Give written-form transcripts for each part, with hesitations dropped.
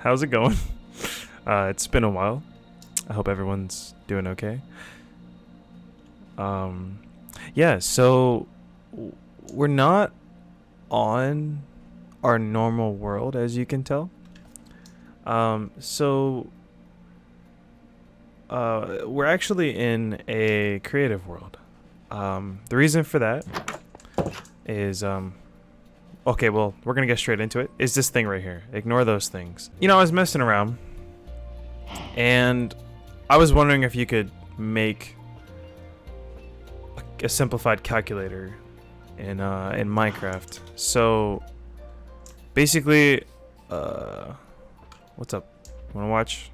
how's it going? It's been a while. I hope everyone's doing okay. Um, yeah, so we're not on our normal world, as you can tell. We're actually in a creative world. The reason for that is, okay, well, we're gonna get straight into it. Is this thing right here. Ignore those things. You know, I was messing around, and I was wondering if you could make a simplified calculator in Minecraft. So basically, what's up? Wanna watch?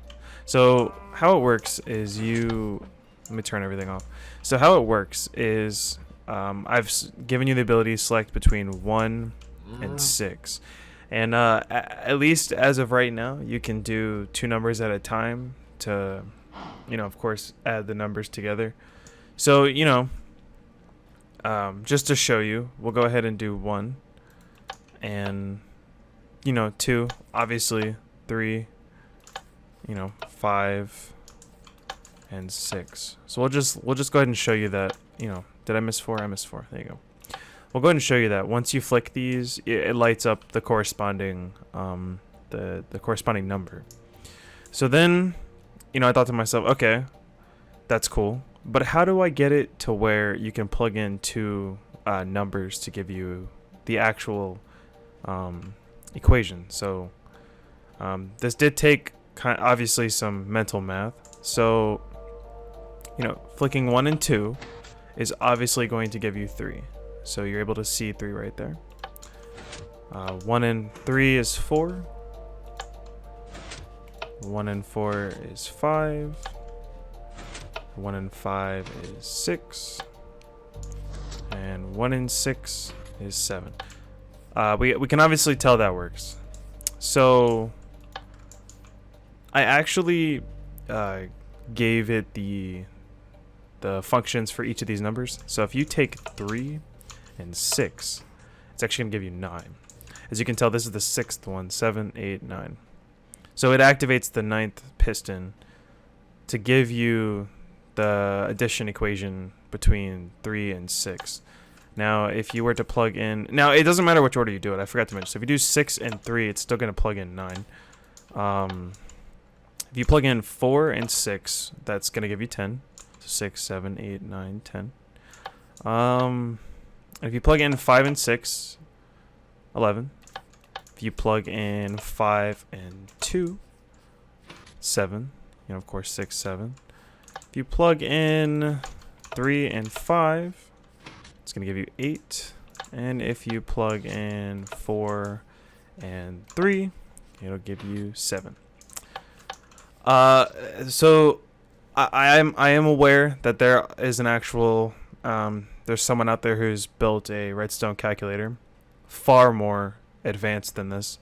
So how it works is let me turn everything off. So how it works is I've given you the ability to select between 1 and 6. And at least as of right now, you can do 2 numbers at a time to, of course, add the numbers together. So, just to show you, we'll go ahead and do 1 and, 2, obviously 3, 5 and 6. So we'll just go ahead and show you that, did I miss 4? I missed 4. There you go. We'll go ahead and show you that once you flick these, it lights up the corresponding the corresponding number. So then, I thought to myself, okay, that's cool, but how do I get it to where you can plug in 2 numbers to give you the actual equation? So this did take obviously some mental math. So flicking 1 and 2 is obviously going to give you 3. So you're able to see 3 right there. 1 and 3 is 4. 1 and 4 is 5. 1 and 5 is 6. And 1 and 6 is 7. We can obviously tell that works. So I actually gave it the functions for each of these numbers. So if you take 3 and 6, it's actually going to give you 9. As you can tell, this is the 6th one, 7, 8, 9. So it activates the 9th piston to give you the addition equation between 3 and 6. Now, if you were to plug in... Now, it doesn't matter which order you do it. I forgot to mention. So if you do 6 and 3, it's still going to plug in 9. If you plug in 4 and 6, that's going to give you 10. So 6, 7, 8, 9, 10. If you plug in 5 and 6, 11. If you plug in 5 and 2, 7. Of course, 6, 7. If you plug in 3 and 5, it's going to give you 8. And if you plug in 4 and 3, it'll give you 7. So I am aware that there is an actual there's someone out there who's built a redstone calculator far more advanced than this.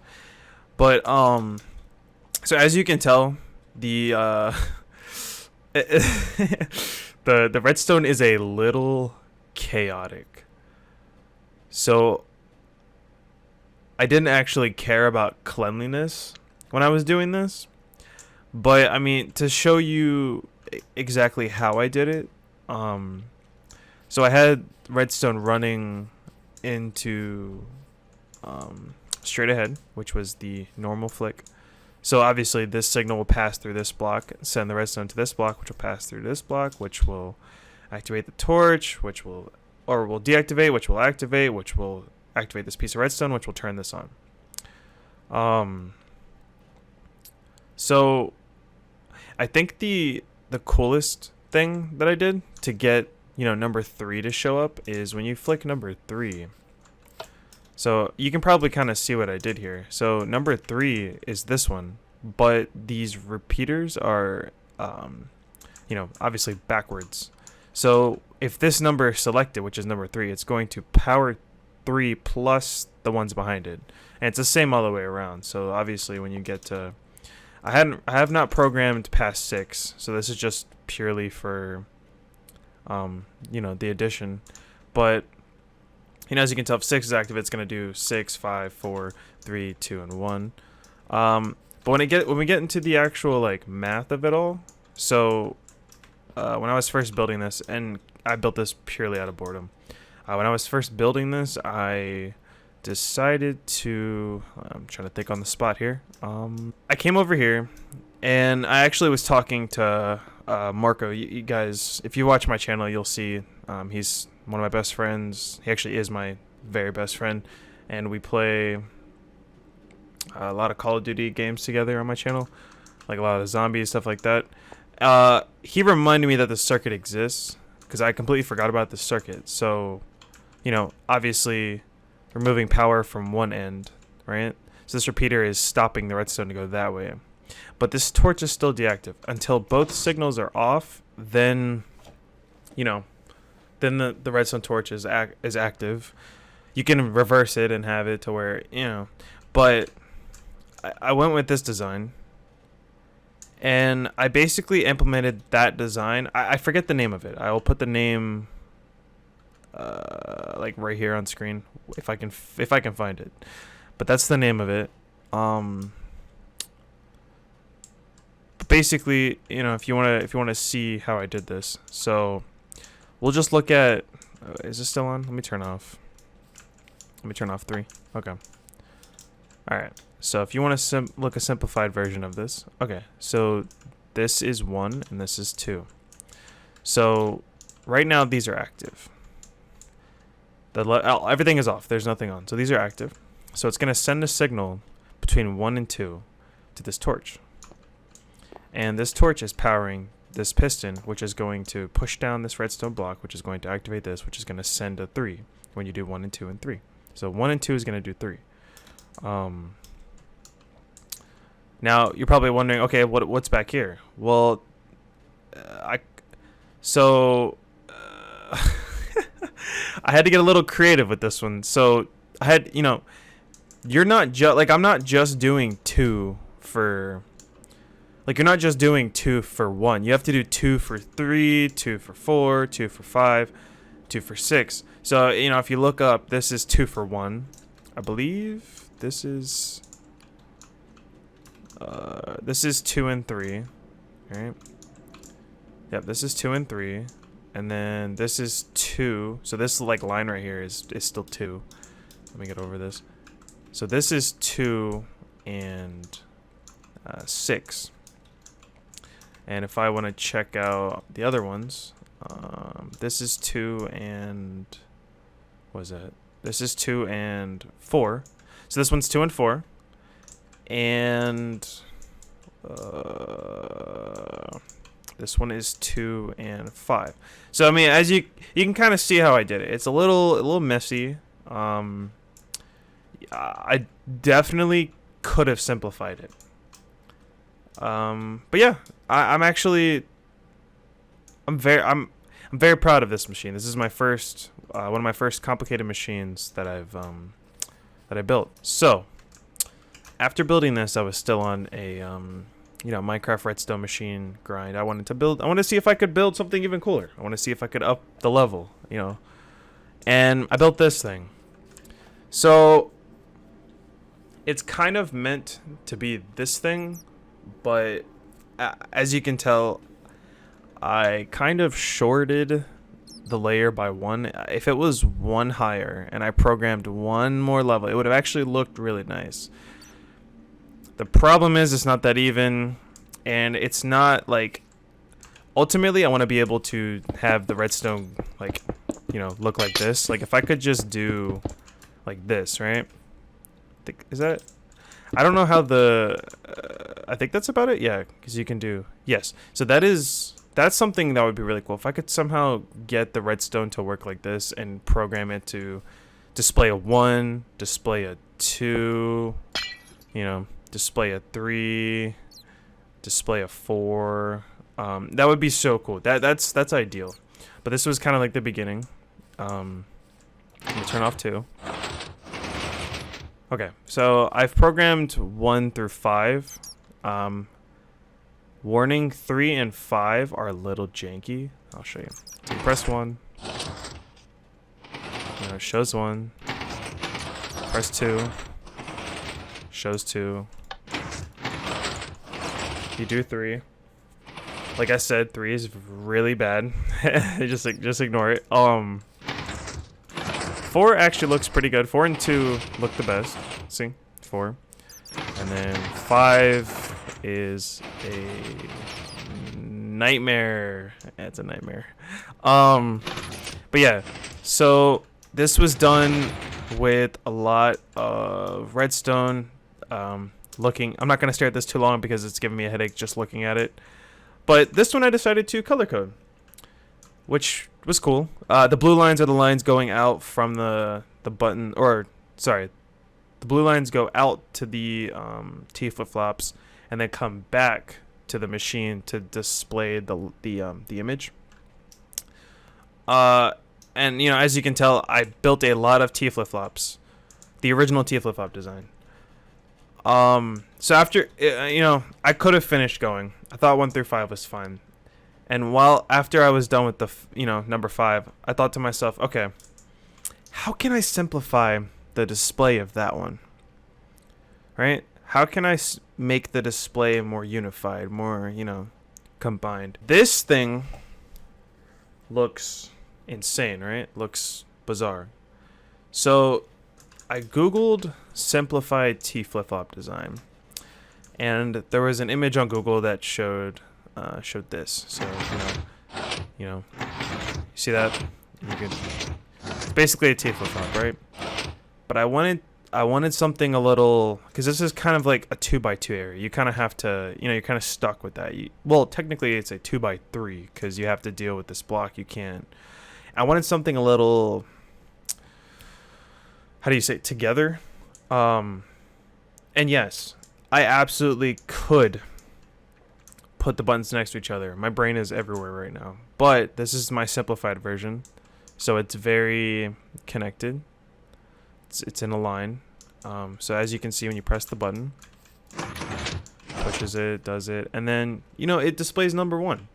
But so as you can tell, the the redstone is a little chaotic. So I didn't actually care about cleanliness when I was doing this. But I mean, to show you exactly how I did it, so I had redstone running into straight ahead, which was the normal flick. So obviously this signal will pass through this block, send the redstone to this block, which will pass through this block, which will activate the torch, which will deactivate, which will activate, which will activate this piece of redstone, which will turn this on. So I think the coolest thing that I did to get, number 3 to show up is when you flick number 3. So you can probably kind of see what I did here. So number 3 is this one, but these repeaters are, obviously backwards. So if this number is selected, which is number 3, it's going to power 3 plus the ones behind it. And it's the same all the way around. So obviously when you get to... I have not programmed past 6, so this is just purely for, the addition. But, as you can tell, if 6 is active, it's going to do 6, 5, 4, 3, 2, and 1. But when we get into the actual like math of it all, so when I was first building this, and I built this purely out of boredom. When I was first building this, I decided to. I'm trying to think on the spot here. I came over here, and I actually was talking to Marco. You guys, if you watch my channel, you'll see he's one of my best friends. He actually is my very best friend, and we play a lot of Call of Duty games together on my channel, like a lot of the zombies, stuff like that. He reminded me that the circuit exists because I completely forgot about the circuit. So, you know, obviously removing power from one end, right? So this repeater is stopping the redstone to go that way. But this torch is still deactive until both signals are off. Then, you know, then the redstone torch is active. You can reverse it and have it to where, you know, but I went with this design, and I basically implemented that design. I forget the name of it. I will put the name like right here on screen if I can find it. But that's the name of it. Basically, you know, if you wanna see how I did this, so we'll just look at. Is this still on? Let me turn off 3. Okay. All right. So if you want to look a simplified version of this, okay. So this is 1 and this is 2. So right now these are active. Everything is off. There's nothing on. So these are active. So it's gonna send a signal between 1 and 2 to this torch. And this torch is powering this piston, which is going to push down this redstone block, which is going to activate this, which is going to send a 3 when you do 1 and 2 and 3. So 1 and 2 is going to do 3. Now you're probably wondering, okay, what's back here? Well, I had to get a little creative with this one. So I had, you know, you're not just like I'm not just doing 2 for. Like, you're not just doing 2 for 1. You have to do 2 for 3, 2 for 4, 2 for 5, 2 for 6. So, you know, if you look up, this is 2 for 1. I believe this is 2 and 3. Right? Yep, this is 2 and 3. And then this is 2. So this like line right here is still 2. Let me get over this. So this is 2 and 6. And if I want to check out the other ones, this is 2 and what is that? This is 2 and 4. So this one's 2 and 4, and this one is 2 and 5. So I mean, as you can kind of see how I did it. It's a little messy. I definitely could have simplified it. But yeah, I'm very proud of this machine. This is my first one of my first complicated machines that I built. So after building this, I was still on a you know, Minecraft Redstone machine grind. I wanted to see if I could build something even cooler. I want to see if I could up the level, you know. And I built this thing. So it's kind of meant to be this thing, but as you can tell, I kind of shorted the layer by 1. If it was 1 higher and I programmed 1 more level, it would have actually looked really nice. The problem is it's not that even, and it's not like, ultimately I want to be able to have the redstone, like, you know, look like this. Like if I could just do like this, right? Is that, I don't know how the, I think that's about it. Yeah, because you can do, yes. So that's something that would be really cool. If I could somehow get the redstone to work like this and program it to display a 1, display a 2, you know, display a 3, display a 4. That would be so cool. That's ideal. But this was kind of like the beginning. Let me turn off 2. Okay, so I've programmed 1 through 5. Warning, 3 and 5 are a little janky. I'll show you. So you press 1. It shows 1. Press 2. Shows 2. You do 3. Like I said, 3 is really bad. just ignore it. 4 actually looks pretty good. 4 and 2 look the best. See? 4. And then 5 is a nightmare. It's a nightmare. But yeah, so this was done with a lot of redstone. I'm not gonna stare at this too long because it's giving me a headache just looking at it. But this one I decided to color code, which was cool. The blue lines are the lines going out from the button, or sorry, the blue lines go out to the T flip-flops and then come back to the machine to display the image. And you know, as you can tell, I built a lot of T flip-flops, the original T flip-flop design. So after, you know, I could have finished going. I thought 1 through 5 was fine. And after I was done with the, number 5, I thought to myself, okay, how can I simplify the display of that one? Right? How can I make the display more unified, more, combined? This thing looks insane, right? Looks bizarre. So I Googled simplified T flip-flop design, and there was an image on Google that showed this. So you see that? It's basically a T flip-flop, right? But I wanted something a little, because this is kind of like a 2x2 area. You kind of have to, you're kind of stuck with that. Well, technically it's a 2x3 because you have to deal with this block. You can't. I wanted something a little, how do you say it, together? And yes, I absolutely could put the buttons next to each other. My brain is everywhere right now. But this is my simplified version. So it's very connected. It's in a line. So as you can see, when you press the button, pushes it, does it, and then, it displays number 1.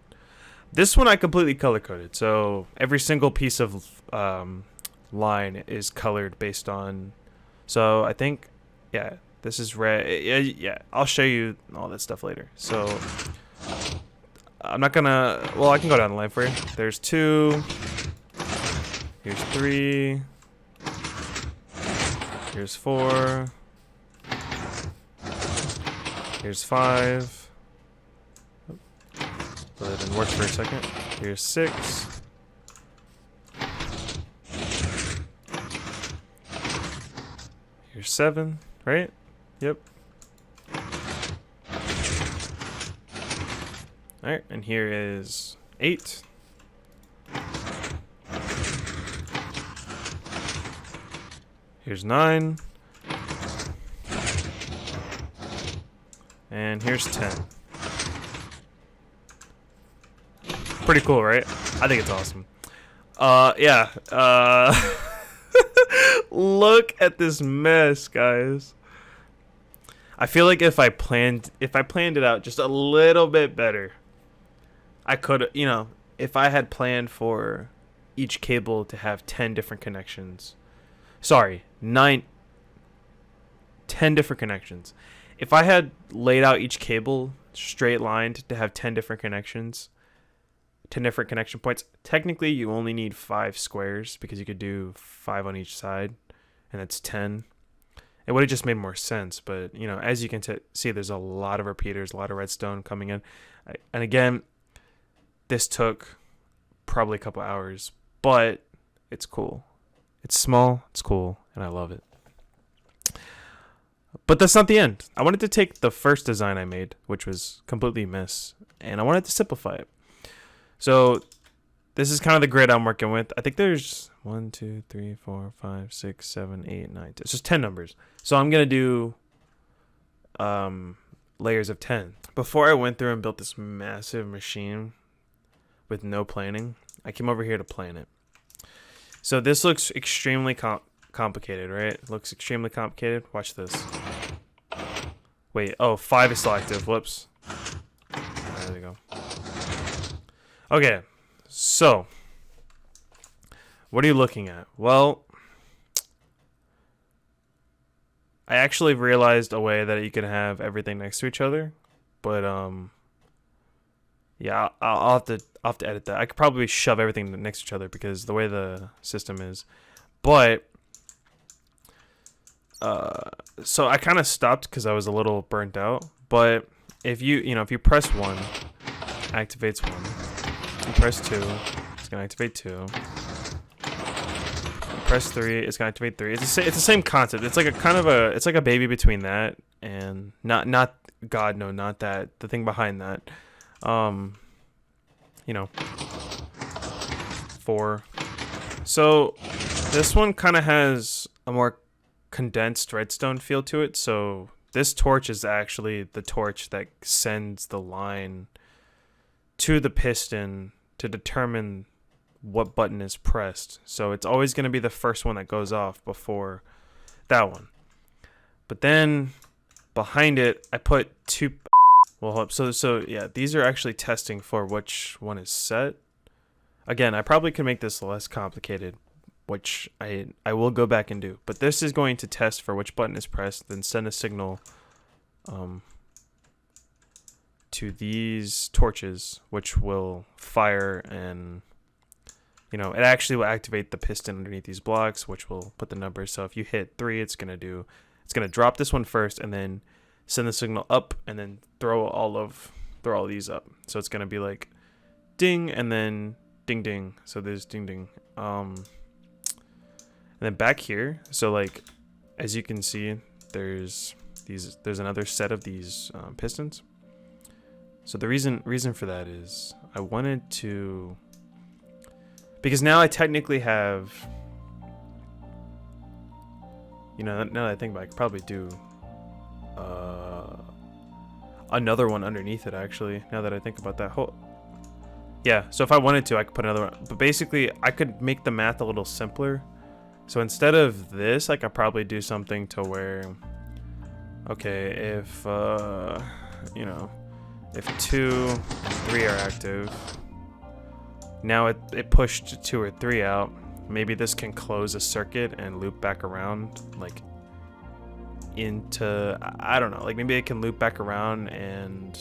This one I completely color-coded. So every single piece of line is colored based on, so I think, yeah, this is red. Yeah, I'll show you all that stuff later. So I'm not gonna, well, I can go down the line for you. There's 2, here's 3, here's 4, here's 5. So that didn't work for a second. Here's 6. Here's 7, right? Yep. Alright, and here is 8. Here's 9. And here's 10. Pretty cool, right? I think it's awesome. Yeah. Look at this mess, guys. I feel like if I planned it out just a little bit better, I could, if I had planned for each cable to have 10 different connections. Sorry, 10 different connections. If I had laid out each cable straight lined to have 10 different connections, 10 different connection points, technically you only need 5 squares because you could do 5 on each side, and that's 10. It would have just made more sense, but as you can see, there's a lot of repeaters, a lot of redstone coming in, and again, this took probably a couple hours, but it's cool. It's small, it's cool, and I love it. But that's not the end. I wanted to take the first design I made, which was completely a mess, and I wanted to simplify it. So this is kind of the grid I'm working with. I think there's 1, 2, 3, 4, 5, 6, 7, 8, 9, 10. It's just 10 numbers. So I'm going to do layers of 10. Before I went through and built this massive machine with no planning, I came over here to plan it. So this looks extremely complicated, right? It looks extremely complicated. Watch this. Wait, 5 is selective. Whoops. There we go. Okay, so what are you looking at? Well, I actually realized a way that you can have everything next to each other. but yeah, I'll have to edit that. I could probably shove everything next to each other because the way the system is. But so I kind of stopped because I was a little burnt out. But if you press 1, activates 1. You press 2, it's gonna activate 2. You press 3, it's gonna activate 3. It's the same concept. It's like it's like a baby between that and not God, no, not that. The thing behind that. 4. So this one kind of has a more condensed redstone feel to it. So this torch is actually the torch that sends the line to the piston to determine what button is pressed. So it's always going to be the first one that goes off before that one. But then behind it, I put 2. Well, so yeah, these are actually testing for which one is set. Again, I probably could make this less complicated, which I will go back and do. But this is going to test for which button is pressed, then send a signal to these torches, which will fire, and it actually will activate the piston underneath these blocks, which will put the numbers. So if you hit 3, it's gonna drop this one first, and then send the signal up, and then throw all these up. So it's gonna be like ding, and then ding ding. So there's ding ding. And then back here, so like as you can see, there's another set of these pistons. So the reason for that is I wanted to, because now I technically have, now that I think about it, I could probably do another one underneath it, actually, now that I think about that whole. Yeah, so if I wanted to, I could put another one. But basically, I could make the math a little simpler. So instead of this, I could probably do something to where, okay, if, if 2 and 3 are active, now it pushed 2 or 3 out. Maybe this can close a circuit and loop back around, like, into, I don't know, like maybe it can loop back around and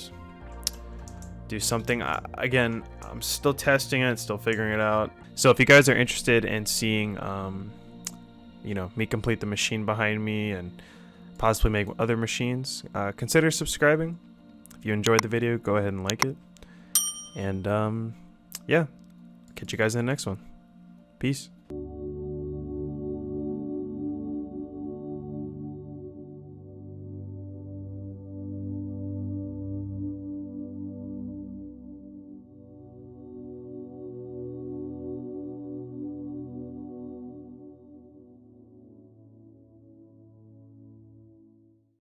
do something. Again, I'm still testing it, still figuring it out. So if you guys are interested in seeing me complete the machine behind me and possibly make other machines, consider subscribing. If you enjoyed the video, go ahead and like it. And yeah, catch you guys in the next one. Peace.